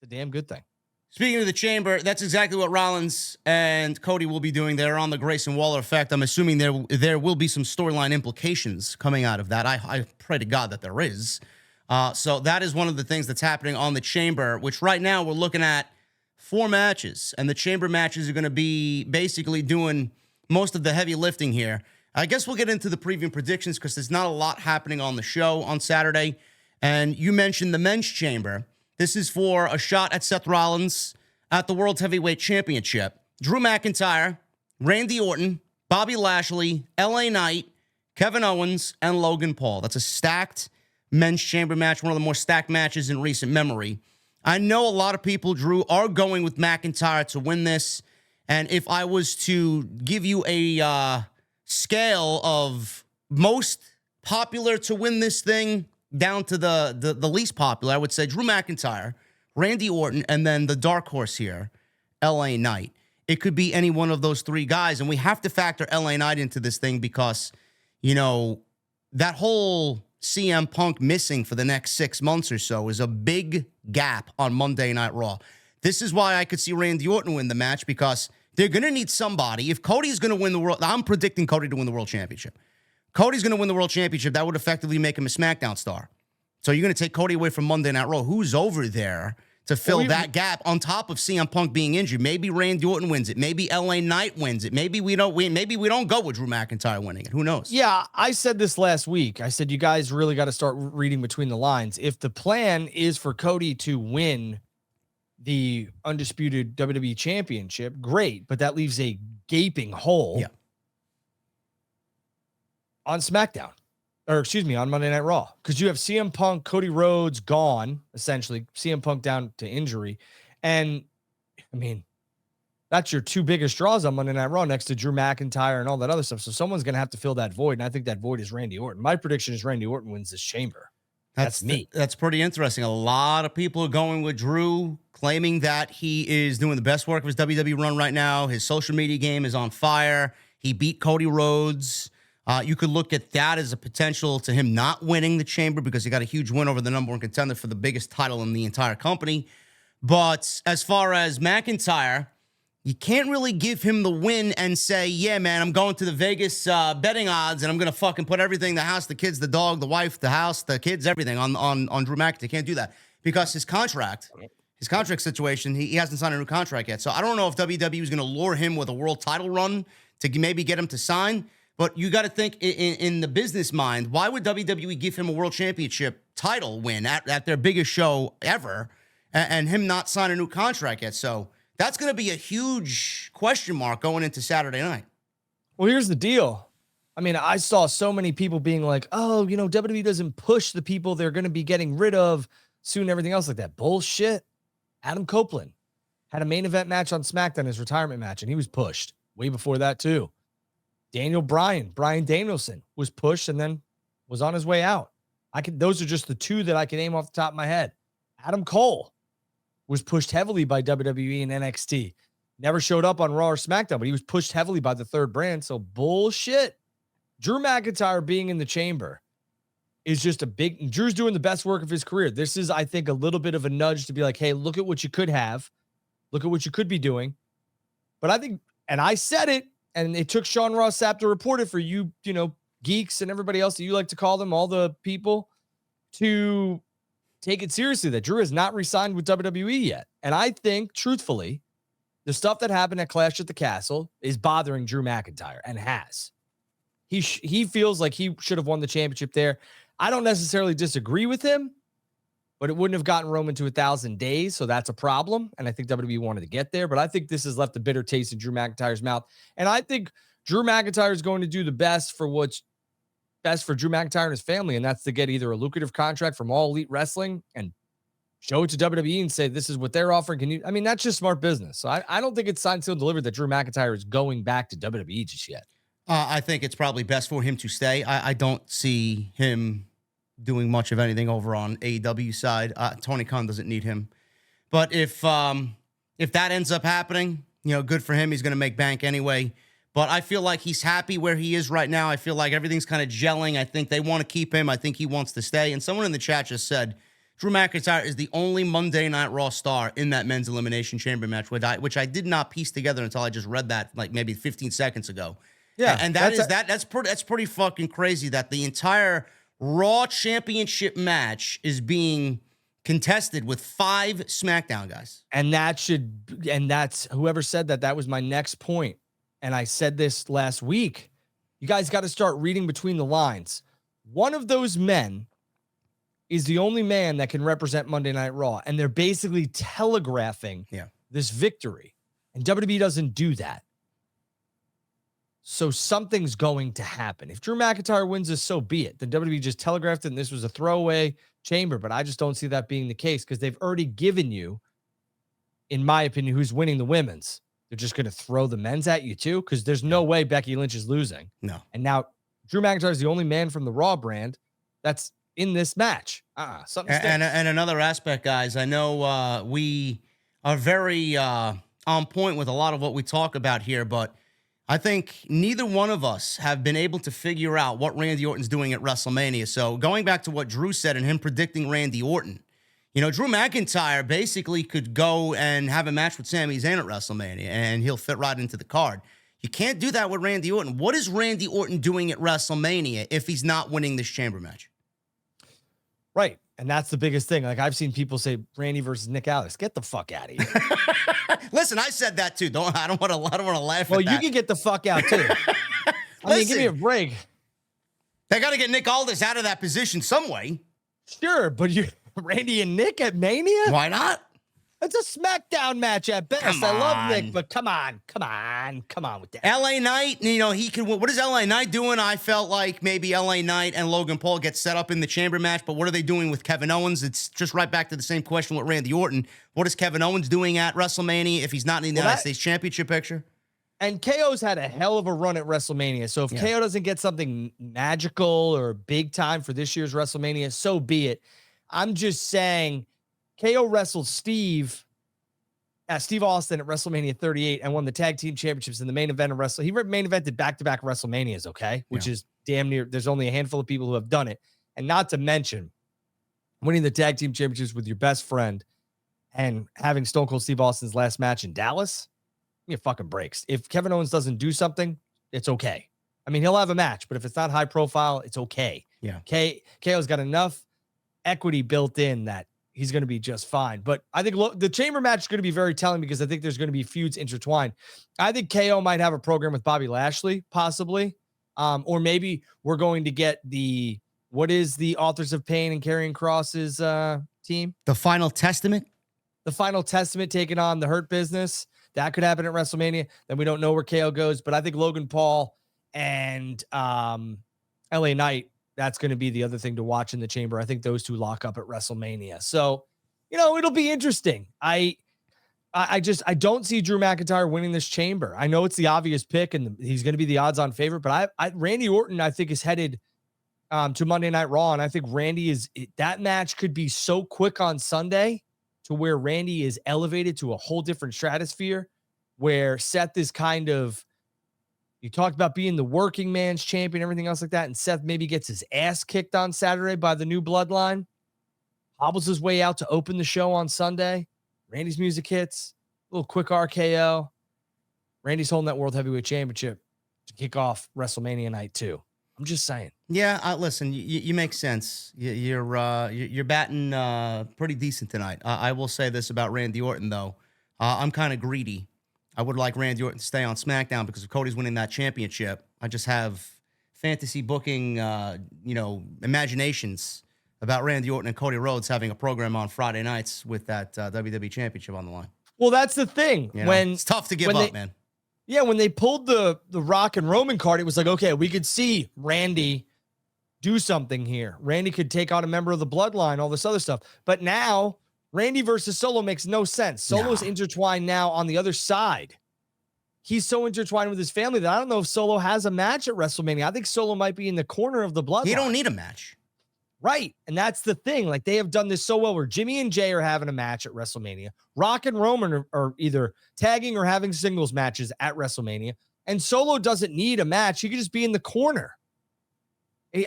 a damn good thing. Speaking of the chamber, that's exactly what Rollins and Cody will be doing. They're on the Grayson Waller effect. I'm assuming there will be some storyline implications coming out of that. I pray to God that there is. So that is one of the things that's happening on the chamber, which right now we're looking at 4 matches. And the chamber matches are going to be basically doing most of the heavy lifting here. I guess we'll get into the preview and predictions because there's not a lot happening on the show on Saturday. And you mentioned the men's chamber. This is for a shot at Seth Rollins at the World Heavyweight Championship. Drew McIntyre, Randy Orton, Bobby Lashley, LA Knight, Kevin Owens, and Logan Paul. That's a stacked men's chamber match, one of the more stacked matches in recent memory. I know a lot of people, Drew, are going with McIntyre to win this. And if I was to give you a scale of most popular to win this thing, down to the least popular, I would say Drew McIntyre, Randy Orton, and then the dark horse here, LA Knight. It could be any one of those 3 guys, and we have to factor LA Knight into this thing because, that whole CM Punk missing for the next 6 months or so is a big gap on Monday Night Raw. This is why I could see Randy Orton win the match because they're going to need somebody. If Cody's going to win the world, I'm predicting Cody to win the world championship. Cody's going to win the world championship. That would effectively make him a SmackDown star. So you're going to take Cody away from Monday Night Raw. Who's over there to fill that gap on top of CM Punk being injured? Maybe Randy Orton wins it. Maybe LA Knight wins it. Maybe we don't win. Maybe we don't go with Drew McIntyre winning it. Who knows? Yeah, I said this last week. I said, you guys really got to start reading between the lines. If the plan is for Cody to win the undisputed WWE championship, great. But that leaves a gaping hole. Yeah. On SmackDown, on Monday Night Raw, because you have CM Punk, Cody Rhodes gone, essentially, CM Punk down to injury. And, that's your 2 biggest draws on Monday Night Raw next to Drew McIntyre and all that other stuff. So someone's going to have to fill that void, and I think that void is Randy Orton. My prediction is Randy Orton wins this chamber. That's me. That's pretty interesting. A lot of people are going with Drew, claiming that he is doing the best work of his WWE run right now. His social media game is on fire. He beat Cody Rhodes. You could look at that as a potential to him not winning the chamber because he got a huge win over the number 1 contender for the biggest title in the entire company. But as far as McIntyre, you can't really give him the win and say, yeah, man, I'm going to the Vegas betting odds and I'm going to fucking put everything, the house, the kids, the dog, the wife, the house, the kids, everything on Drew McIntyre. You can't do that because his contract situation, he hasn't signed a new contract yet. So I don't know if WWE is going to lure him with a world title run to maybe get him to sign. But you got to think in the business mind, why would WWE give him a world championship title win at their biggest show ever and him not sign a new contract yet? So that's going to be a huge question mark going into Saturday night. Well, here's the deal. I saw so many people being like, oh, WWE doesn't push the people they're going to be getting rid of soon, everything else like that. Bullshit. Adam Copeland had a main event match on SmackDown, his retirement match, and he was pushed way before that too. Brian Danielson was pushed and then was on his way out. Those are just the 2 that I can name off the top of my head. Adam Cole was pushed heavily by WWE and NXT. Never showed up on Raw or SmackDown, but he was pushed heavily by the third brand. So bullshit. Drew McIntyre being in the chamber is just Drew's doing the best work of his career. This is, I think, a little bit of a nudge to be like, hey, look at what you could have. Look at what you could be doing. But I think, and I said it, and it took Sean Ross Sapp to report it for you, geeks and everybody else that you like to call them, all the people, to take it seriously that Drew has not re-signed with WWE yet. And I think, truthfully, the stuff that happened at Clash at the Castle is bothering Drew McIntyre and has. He feels like he should have won the championship there. I don't necessarily disagree with him, but it wouldn't have gotten Roman to 1,000 days, so that's a problem. And I think WWE wanted to get there, but I think this has left a bitter taste in Drew McIntyre's mouth. And I think Drew McIntyre is going to do the best for what's best for Drew McIntyre and his family, and that's to get either a lucrative contract from All Elite Wrestling and show it to WWE and say, this is what they're offering. That's just smart business. So I don't think it's signed, sealed, delivered that Drew McIntyre is going back to WWE just yet. I think it's probably best for him to stay. I don't see him doing much of anything over on AEW side. Tony Khan doesn't need him. But if that ends up happening, good for him. He's going to make bank anyway. But I feel like he's happy where he is right now. I feel like everything's kind of gelling. I think they want to keep him. I think he wants to stay. And someone in the chat just said, Drew McIntyre is the only Monday Night Raw star in that men's Elimination Chamber match, which I did not piece together until I just read that like maybe 15 seconds ago. Yeah, and that's pretty fucking crazy that the entire Raw Championship match is being contested with 5 SmackDown guys. And that's whoever said that was my next point. And I said this last week. You guys got to start reading between the lines. One of those men is the only man that can represent Monday Night Raw. And they're basically telegraphing this victory. And WWE doesn't do that. So something's going to happen. If Drew McIntyre wins this, so be it. The WWE just telegraphed it and this was a throwaway chamber, but I just don't see that being the case because they've already given you, in my opinion, who's winning the women's. They're just going to throw the men's at you too because there's no way Becky Lynch is losing. No. And now Drew McIntyre is the only man from the Raw brand that's in this match. Something stinks. And another aspect, guys, I know we are very on point with a lot of what we talk about here, but I think neither one of us have been able to figure out what Randy Orton's doing at WrestleMania. So going back to what Drew said and him predicting Randy Orton, Drew McIntyre basically could go and have a match with Sami Zayn at WrestleMania, and he'll fit right into the card. You can't do that with Randy Orton. What is Randy Orton doing at WrestleMania if he's not winning this chamber match? Right. And that's the biggest thing. Like I've seen people say Randy versus Nick Aldis. Get the fuck out of here. Listen, I said that too. I don't want to laugh well, at that. You can get the fuck out too. I mean, give me a break. They got to get Nick Aldis out of that position some way. Sure, but Randy and Nick at Mania? Why not? It's a SmackDown match at best. I love Nick, but come on with that. LA Knight, he can. What is LA Knight doing? I felt like maybe LA Knight and Logan Paul get set up in the chamber match, but what are they doing with Kevin Owens? It's just right back to the same question with Randy Orton. What is Kevin Owens doing at WrestleMania if he's not in the United States Championship picture? And KO's had a hell of a run at WrestleMania. So if KO doesn't get something magical or big time for this year's WrestleMania, so be it. I'm just saying KO wrestled Steve Austin at WrestleMania 38 and won the tag team championships in the main event of He main evented back-to-back WrestleManias, okay? Which is damn near, there's only a handful of people who have done it. And not to mention winning the tag team championships with your best friend and having Stone Cold Steve Austin's last match in Dallas. Give me a fucking breaks. If Kevin Owens doesn't do something, it's okay. I mean, he'll have a match, but if it's not high profile, it's okay. Yeah. KO's got enough equity built in that he's going to be just fine. But I think the chamber match is going to be very telling because I think there's going to be feuds intertwined. I think KO might have a program with Bobby Lashley, possibly. Or maybe we're going to get what is the Authors of Pain and Karrion Kross's team? The Final Testament? The Final Testament taking on the Hurt Business. That could happen at WrestleMania. Then we don't know where KO goes. But I think Logan Paul and LA Knight, that's going to be the other thing to watch in the chamber. I think those two lock up at WrestleMania. So, it'll be interesting. I don't see Drew McIntyre winning this chamber. I know it's the obvious pick and he's going to be the odds-on favorite, but Randy Orton, I think, is headed to Monday Night Raw. And I think that match could be so quick on Sunday to where Randy is elevated to a whole different stratosphere where Seth is kind of, you talked about being the working man's champion, everything else like that. And Seth maybe gets his ass kicked on Saturday by the new bloodline, hobbles his way out to open the show on Sunday. Randy's music hits, a little quick RKO. Randy's holding that World Heavyweight Championship to kick off WrestleMania night 2. I'm just saying. Yeah, listen, you make sense. You're batting pretty decent tonight. I will say this about Randy Orton, though. I'm kind of greedy. I would like Randy Orton to stay on SmackDown because if Cody's winning that championship, I just have fantasy booking, imaginations about Randy Orton and Cody Rhodes having a program on Friday nights with that WWE Championship on the line. Well, that's the thing. It's tough to give up, man. Yeah, when they pulled the Rock and Roman card, it was like, okay, we could see Randy do something here. Randy could take on a member of the bloodline, all this other stuff. But now, Randy versus Solo makes no sense. Solo's intertwined now on the other side. He's so intertwined with his family that I don't know if Solo has a match at WrestleMania. I think Solo might be in the corner of the bloodline. He don't need a match. Right. And that's the thing. Like, they have done this so well where Jimmy and Jay are having a match at WrestleMania. Rock and Roman are either tagging or having singles matches at WrestleMania. And Solo doesn't need a match. He could just be in the corner.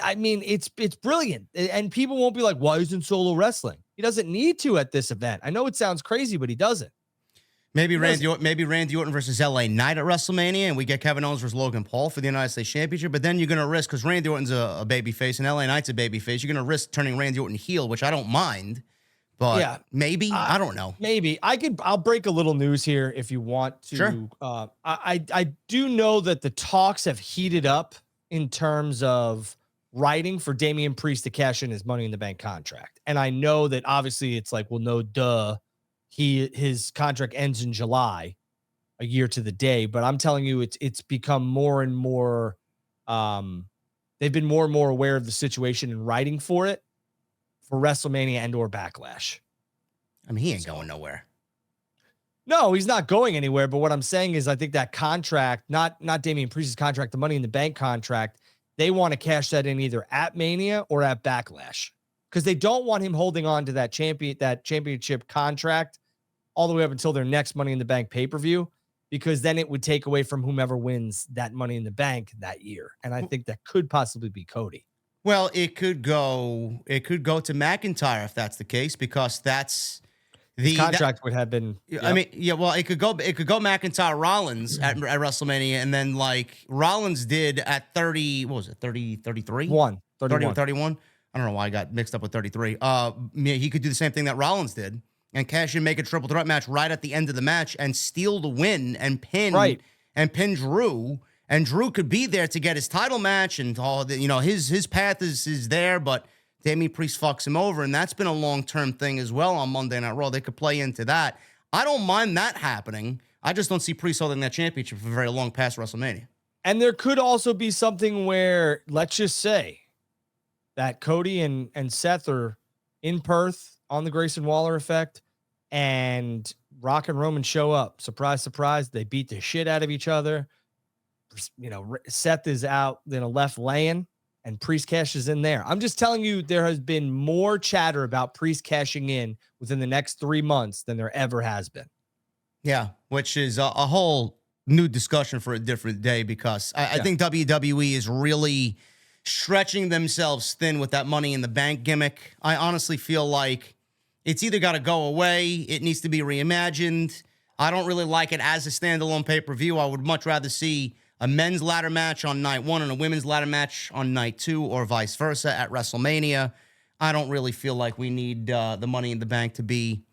I mean, it's brilliant. And people won't be like, why isn't Solo wrestling? He doesn't need to at this event. I know it sounds crazy, but he doesn't. Maybe Randy Orton versus LA Knight at WrestleMania, and we get Kevin Owens versus Logan Paul for the United States Championship. But then you're going to risk, because Randy Orton's a babyface and LA Knight's a babyface, you're going to risk turning Randy Orton heel, which I don't mind. But yeah, maybe, I don't know. Maybe I'll break a little news here if you want to. Sure. I do know that the talks have heated up in terms of writing for Damian Priest to cash in his Money in the Bank contract. And I know that obviously it's like, well, no, duh. His contract ends in July, a year to the day. But I'm telling you, it's become more and more. They've been more and more aware of the situation and writing for it for WrestleMania and or Backlash. I mean, he ain't going nowhere. No, he's not going anywhere. But what I'm saying is, I think that contract, not Damian Priest's contract, the Money in the Bank contract, they want to cash that in either at Mania or at Backlash, because they don't want him holding on to that championship contract all the way up until their next Money in the Bank pay-per-view, because then it would take away from whomever wins that Money in the Bank that year. And I think that could possibly be Cody. Well, it could go to McIntyre if that's the case, because that's the contract would have been. Yep. I mean, yeah. Well, it could go McIntyre Rollins at WrestleMania, and then like Rollins did at 30. What was it? 33. 31. 31. I don't know why I got mixed up with 33. He could do the same thing that Rollins did and cash in, make a triple threat match right at the end of the match and steal the win and pin Drew. And Drew could be there to get his title match, and all the, his path is there, but Damian Priest fucks him over, and that's been a long-term thing as well on Monday Night Raw. They could play into that. I don't mind that happening. I just don't see Priest holding that championship for very long past WrestleMania. And there could also be something where, let's just say that Cody and Seth are in Perth on the Grayson Waller effect, and Rock and Roman show up. Surprise, surprise. They beat the shit out of each other. Seth is out, left laying, and Priest cashes in there. I'm just telling you, there has been more chatter about Priest cashing in within the next 3 months than there ever has been. Yeah, which is a whole new discussion for a different day, because I think WWE is really stretching themselves thin with that Money in the Bank gimmick. I honestly feel like it's either got to go away, it needs to be reimagined. I don't really like it as a standalone pay-per-view. I would much rather see a men's ladder match on night 1 and a women's ladder match on night 2, or vice versa at WrestleMania. I don't really feel like we need the Money in the Bank to be,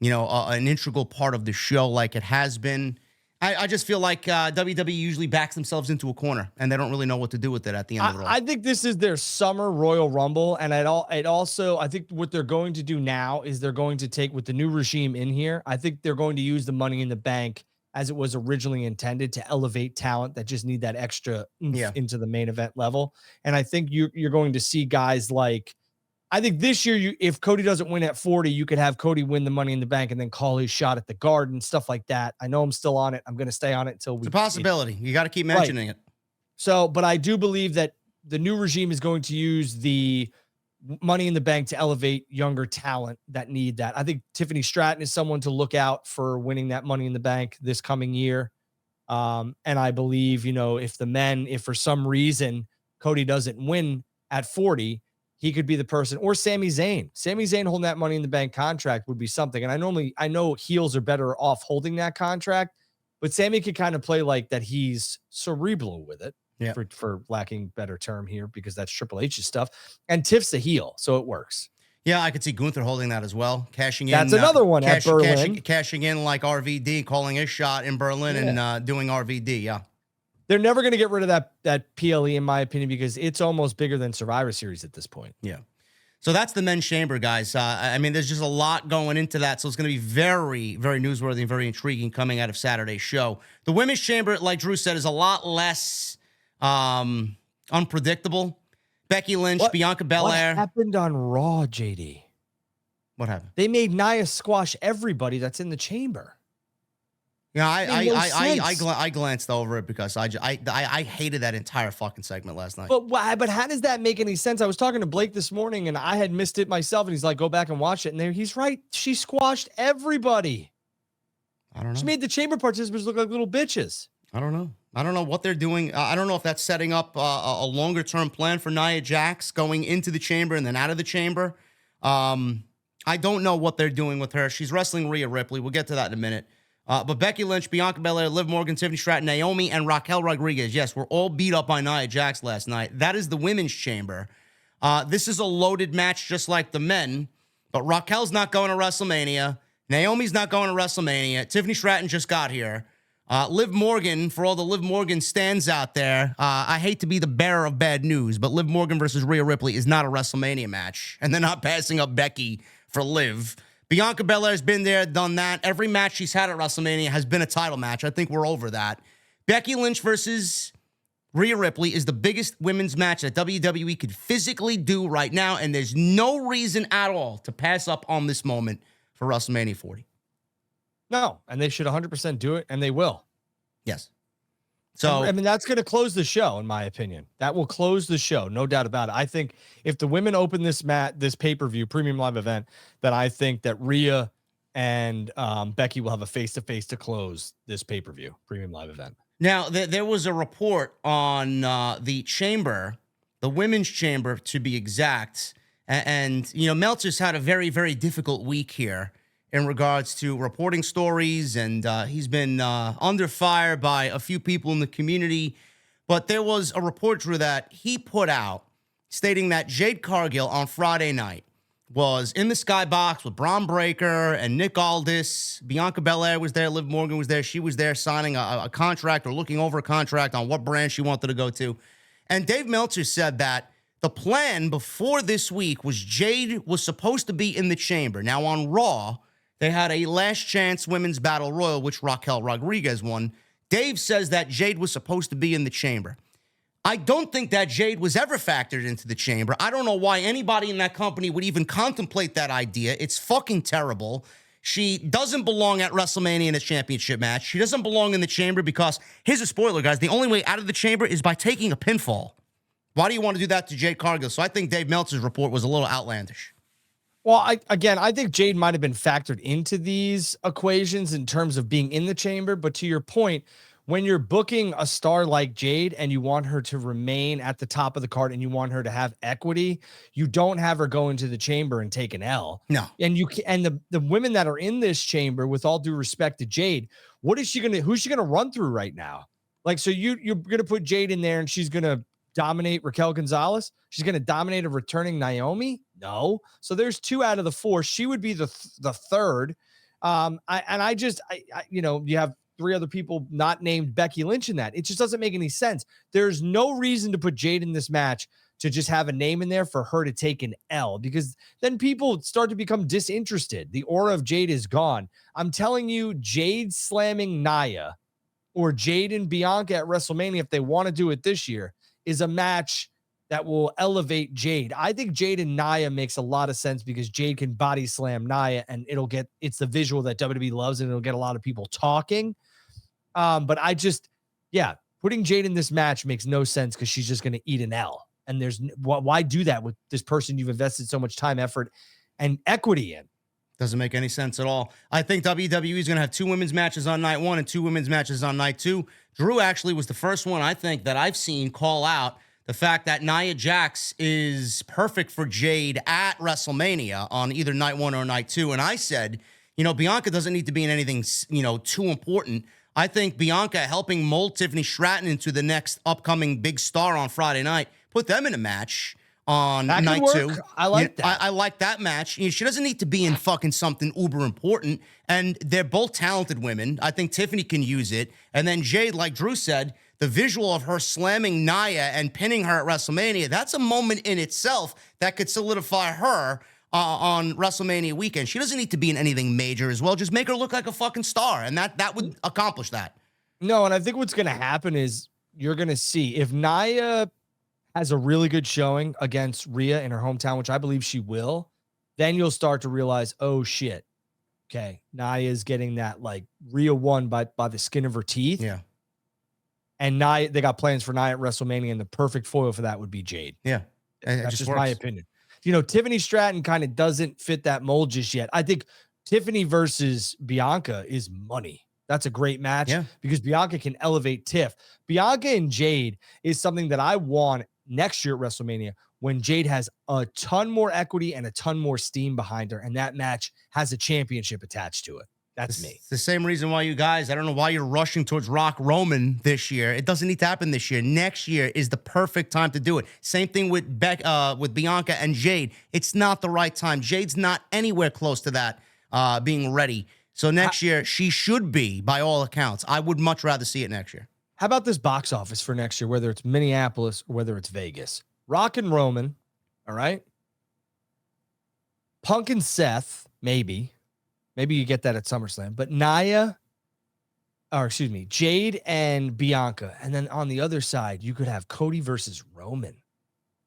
an integral part of the show like it has been. I just feel like WWE usually backs themselves into a corner, and they don't really know what to do with it at the end of the road. I think this is their summer Royal Rumble, and it also, I think what they're going to do now is they're going to take, with the new regime in here, I think they're going to use the Money in the Bank as it was originally intended to elevate talent that just need that extra into the main event level. And I think you're going to see guys like, I think this year, if Cody doesn't win at 40, you could have Cody win the Money in the Bank and then call his shot at the Garden, stuff like that. I know I'm still on it. I'm going to stay on it until it's a possibility. You got to keep mentioning it. So, but I do believe that the new regime is going to use the Money in the Bank to elevate younger talent that need that. I think Tiffany Stratton is someone to look out for winning that Money in the Bank this coming year. And I believe, if for some reason Cody doesn't win at 40, he could be the person, or Sami Zayn. Sami Zayn holding that Money in the Bank contract would be something. And I know heels are better off holding that contract, but Sami could kind of play like that. He's cerebral with it, for lacking better term here, because that's Triple H's stuff. And Tiff's a heel, so it works. Yeah, I could see Gunther holding that as well, cashing in. That's another one at Berlin. Cashing in like RVD, calling his shot in Berlin and doing RVD, yeah. They're never going to get rid of that PLE, in my opinion, because it's almost bigger than Survivor Series at this point. Yeah. So that's the men's chamber, guys. I mean, there's just a lot going into that. So it's going to be very, very newsworthy and very intriguing coming out of Saturday's show. The women's chamber, like Drew said, is a lot less unpredictable. Becky Lynch, Bianca Belair. What happened on Raw, JD? What happened? They made Nia squash everybody that's in the chamber. Yeah, I glanced over it because I hated that entire fucking segment last night. But how does that make any sense? I was talking to Blake this morning, and I had missed it myself, and he's like, "Go back and watch it." And he's right. She squashed everybody. I don't know. She made the chamber participants look like little bitches. I don't know. I don't know what they're doing. I don't know if that's setting up a longer term plan for Nia Jax going into the chamber and then out of the chamber. I don't know what they're doing with her. She's wrestling Rhea Ripley. We'll get to that in a minute. But Becky Lynch, Bianca Belair, Liv Morgan, Tiffany Stratton, Naomi, and Raquel Rodriguez. Yes, we're all beat up by Nia Jax last night. That is the women's chamber. This is a loaded match just like the men. But Raquel's not going to WrestleMania. Naomi's not going to WrestleMania. Tiffany Stratton just got here. Liv Morgan, for all the Liv Morgan stands out there, I hate to be the bearer of bad news, but Liv Morgan versus Rhea Ripley is not a WrestleMania match. And they're not passing up Becky for Liv. Bianca Belair's been there, done that. Every match she's had at WrestleMania has been a title match. I think we're over that. Becky Lynch versus Rhea Ripley is the biggest women's match that WWE could physically do right now, and there's no reason at all to pass up on this moment for WrestleMania 40. No, and they should 100% do it, and they will. Yes. So, I mean, that's going to close the show, in my opinion. That will close the show, no doubt about it. I think if the women open this pay-per-view premium live event, then I think that Rhea and Becky will have a face-to-face to close this pay-per-view premium live event. now there was a report on the chamber, the women's chamber to be exact, and you know, Meltzer's had a very, very difficult week here in regards to reporting stories, and he's been under fire by a few people in the community. But there was a report, Drew, that he put out stating that Jade Cargill on Friday night was in the skybox with Braun Breaker and Nick Aldis. Bianca Belair was there. Liv Morgan was there. She was there signing a contract or looking over a contract on what brand she wanted to go to. And Dave Meltzer said that the plan before this week was Jade was supposed to be in the chamber. Now on Raw, they had a last chance women's battle royal, which Raquel Rodriguez won. Dave says that Jade was supposed to be in the chamber. I don't think that Jade was ever factored into the chamber. I don't know why anybody in that company would even contemplate that idea. It's fucking terrible. She doesn't belong at WrestleMania in a championship match. She doesn't belong in the chamber because, here's a spoiler, guys, the only way out of the chamber is by taking a pinfall. Why do you want to do that to Jade Cargill? So I think Dave Meltzer's report was a little outlandish. Well, I think Jade might have been factored into these equations in terms of being in the chamber. But to your point, when you're booking a star like Jade and you want her to remain at the top of the card and you want her to have equity, you don't have her go into the chamber and take an L. No. And the women that are in this chamber, with all due respect to Jade, who's she gonna run through right now? Like, so you're gonna put Jade in there and she's gonna dominate Raquel Gonzalez? She's going to dominate a returning Naomi? No. So there's 2 out of the 4. She would be the third. You have 3 other people not named Becky Lynch in that. It just doesn't make any sense. There's no reason to put Jade in this match to just have a name in there for her to take an L, because then people start to become disinterested. The aura of Jade is gone. I'm telling you, Jade slamming Nia or Jade and Bianca at WrestleMania, if they want to do it this year, is a match that will elevate Jade. I think Jade and Nia makes a lot of sense because Jade can body slam Nia and it's the visual that WWE loves and it'll get a lot of people talking. But putting Jade in this match makes no sense because she's just going to eat an L. And why do that with this person you've invested so much time, effort, and equity in? Doesn't make any sense at all. I think WWE is going to have 2 women's matches on night 1 and 2 women's matches on night 2. Drew actually was the first one, I think, that I've seen call out the fact that Nia Jax is perfect for Jade at WrestleMania on either night 1 or night 2. And I said, Bianca doesn't need to be in anything, too important. I think Bianca helping mold Tiffany Stratton into the next upcoming big star on Friday night, put them in a match on night 2. I like that. I like that match. She doesn't need to be in fucking something uber important. And they're both talented women. I think Tiffany can use it. And then Jade, like Drew said, the visual of her slamming Nia and pinning her at WrestleMania, that's a moment in itself that could solidify her on WrestleMania weekend. She doesn't need to be in anything major as well. Just make her look like a fucking star. And that would accomplish that. No, and I think what's going to happen is you're going to see if Nia has a really good showing against Rhea in her hometown, which I believe she will, then you'll start to realize, oh shit, okay, Nia is getting that, like, Rhea won by the skin of her teeth. Yeah. And Nia, they got plans for Nia at WrestleMania, and the perfect foil for that would be Jade. Yeah. That's just my opinion. Tiffany Stratton kind of doesn't fit that mold just yet. I think Tiffany versus Bianca is money. That's a great match Yeah. because Bianca can elevate Tiff. Bianca and Jade is something that I want next year at WrestleMania when Jade has a ton more equity and a ton more steam behind her, and that match has a championship attached to it. That's me. It's the same reason why you guys, I don't know why you're rushing towards Rock Roman this year. It doesn't need to happen this year. Next year is the perfect time to do it. Same thing with with Bianca and Jade. It's not the right time. Jade's not anywhere close to that being ready. So next year, she should be, by all accounts. I would much rather see it next year. How about this box office for next year, whether it's Minneapolis or whether it's Vegas? Rock and Roman, all right? Punk and Seth, maybe. Maybe you get that at SummerSlam. But Jade and Bianca. And then on the other side, you could have Cody versus Roman.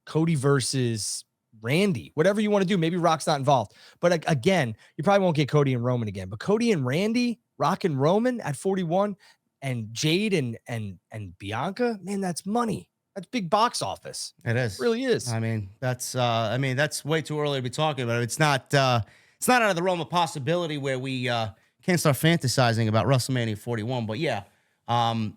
Cody versus Randy. Whatever you want to do. Maybe Rock's not involved. But again, you probably won't get Cody and Roman again. But Cody and Randy, Rock and Roman at 41, and Jade and Bianca, man, that's money. That's big box office. It is. It really is. I mean, that's way too early to be talking about it. It's not out of the realm of possibility where we can't start fantasizing about WrestleMania 41. But yeah,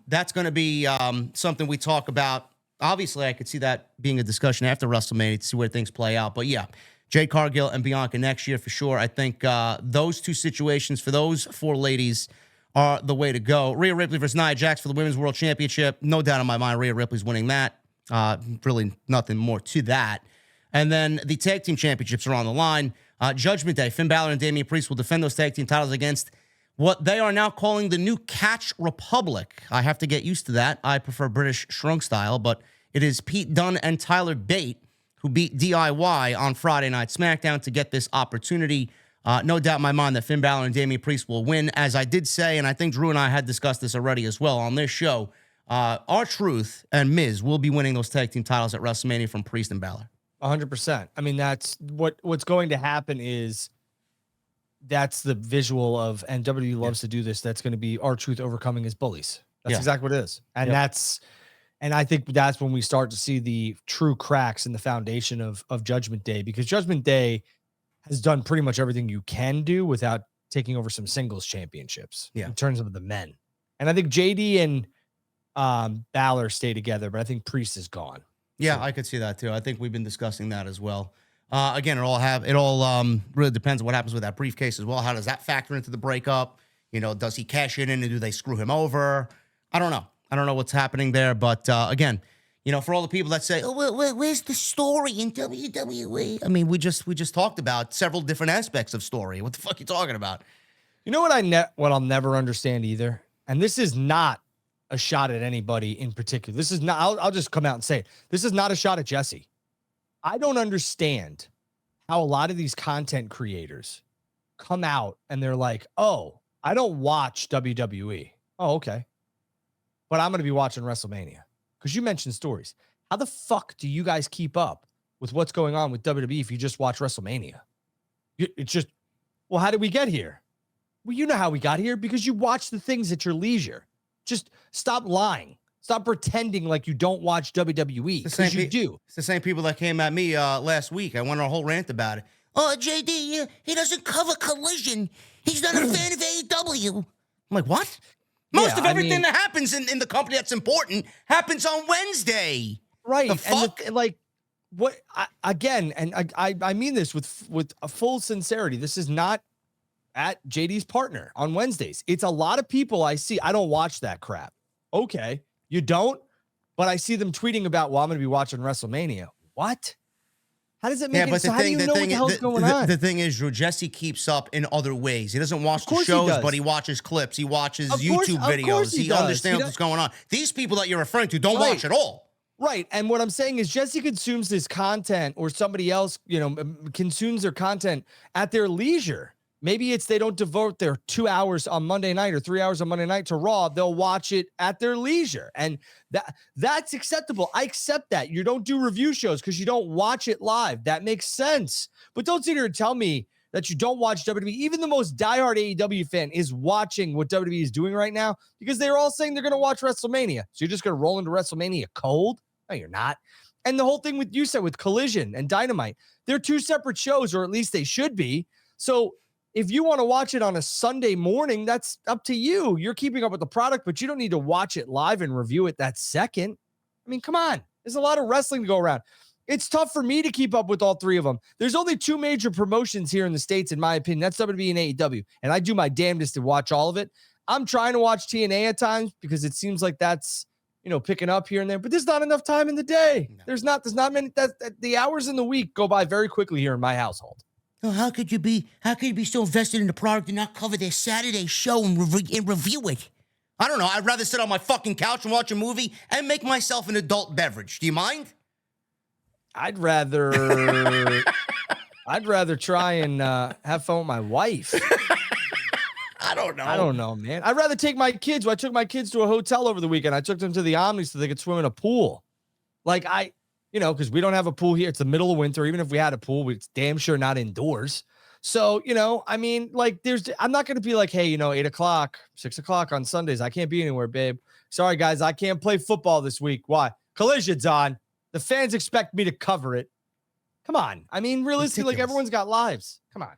that's going to be something we talk about. Obviously, I could see that being a discussion after WrestleMania to see where things play out. But yeah, Jade Cargill and Bianca next year for sure. I think those two situations for those four ladies are the way to go. Rhea Ripley versus Nia Jax for the Women's World Championship. No doubt in my mind, Rhea Ripley's winning that. Really nothing more to that. And then the tag team championships are on the line. Judgment Day, Finn Balor and Damian Priest will defend those tag team titles against what they are now calling the new Catch Republic. I have to get used to that. I prefer British Strong Style, but it is Pete Dunne and Tyler Bate who beat DIY on Friday Night SmackDown to get this opportunity. No doubt in my mind that Finn Balor and Damian Priest will win. As I did say, and I think Drew and I had discussed this already as well on this show, R-Truth and Miz will be winning those tag team titles at WrestleMania from Priest and Balor. 100%. I mean, that's what's going to happen is that's the visual of, and WWE loves to do this. That's going to be R-Truth overcoming his bullies. That's exactly what it is. And and I think that's when we start to see the true cracks in the foundation of Judgment Day, because Judgment Day has done pretty much everything you can do without taking over some singles championships in terms of the men. And I think JD and Balor stay together, but I think Priest is gone. Yeah, so I could see that too. I think we've been discussing that as well. Again, it all really depends on what happens with that briefcase as well. How does that factor into the breakup? You know, does he cash it in and do they screw him over? I don't know. I don't know what's happening there, but again, you know, for all the people that say, "Oh, where's the story in WWE?" I mean, we just talked about several different aspects of story. What the fuck are you talking about? You know what what I'll never understand either, and this is not a shot at anybody in particular. This is not. I'll just come out and say it. This is not a shot at Jesse. I don't understand how a lot of these content creators come out and they're like, "Oh, I don't watch WWE." Oh, okay. But I'm going to be watching WrestleMania because you mentioned stories. How the fuck do you guys keep up with what's going on with WWE if you just watch WrestleMania? It's just, well, how did we get here? Well, you know how we got here because you watch the things at your leisure. Just stop lying. Stop pretending like you don't watch WWE because you do. It's the same people that came at me last week. I went on a whole rant about it. Oh, JD, he doesn't cover Collision. He's not a fan of AEW. I'm like, what? Most of everything that happens in the company that's important happens on Wednesday. Right. The fuck? I mean this with a full sincerity. This is not at JD's partner on Wednesdays. It's a lot of people I see. I don't watch that crap. Okay. You don't? But I see them tweeting about, well, I'm going to be watching WrestleMania. What? How does it make it? So how do you know what the hell's going on? The thing is, Drew, Jesse keeps up in other ways. He doesn't watch the shows, but he watches clips. He watches YouTube videos. He understands what's going on. These people that you're referring to don't watch at all. Right. And what I'm saying is Jesse consumes his content, or somebody else, consumes their content at their leisure. Maybe it's they don't devote their 2 hours on Monday night or 3 hours on Monday night to Raw. They'll watch it at their leisure. And that's acceptable. I accept that. You don't do review shows because you don't watch it live. That makes sense. But don't sit here and tell me that you don't watch WWE. Even the most diehard AEW fan is watching what WWE is doing right now because they're all saying they're going to watch WrestleMania. So you're just going to roll into WrestleMania cold? No, you're not. And the whole thing with Collision and Dynamite, they're two separate shows, or at least they should be. So If you want to watch it on a Sunday morning, that's up to you. You're keeping up with the product, but you don't need to watch it live and review it that second. I mean, come on. There's a lot of wrestling to go around. It's tough for me to keep up with all three of them. There's only two major promotions here in the States, in my opinion. That's WWE and AEW. And I do my damnedest to watch all of it. I'm trying to watch TNA at times because it seems like that's, picking up here and there, but there's not enough time in the day. No. There's not many, the hours in the week go by very quickly here in my household. Oh, how could you be so invested in the product and not cover their Saturday show and review it? I don't know. I'd rather sit on my fucking couch and watch a movie and make myself an adult beverage. Do you mind? I'd rather try and have fun with my wife. I don't know, man. I'd rather take my kids. I took my kids to a hotel over the weekend. I took them to the Omni so they could swim in a pool. Because we don't have a pool here. It's the middle of winter. Even if we had a pool, it's damn sure not indoors. So, I'm not going to be like, hey, 8 o'clock, 6 o'clock on Sundays. I can't be anywhere, babe. Sorry, guys. I can't play football this week. Why? Collision's on. The fans expect me to cover it. Come on. I mean, realistically, like, everyone's got lives. Come on.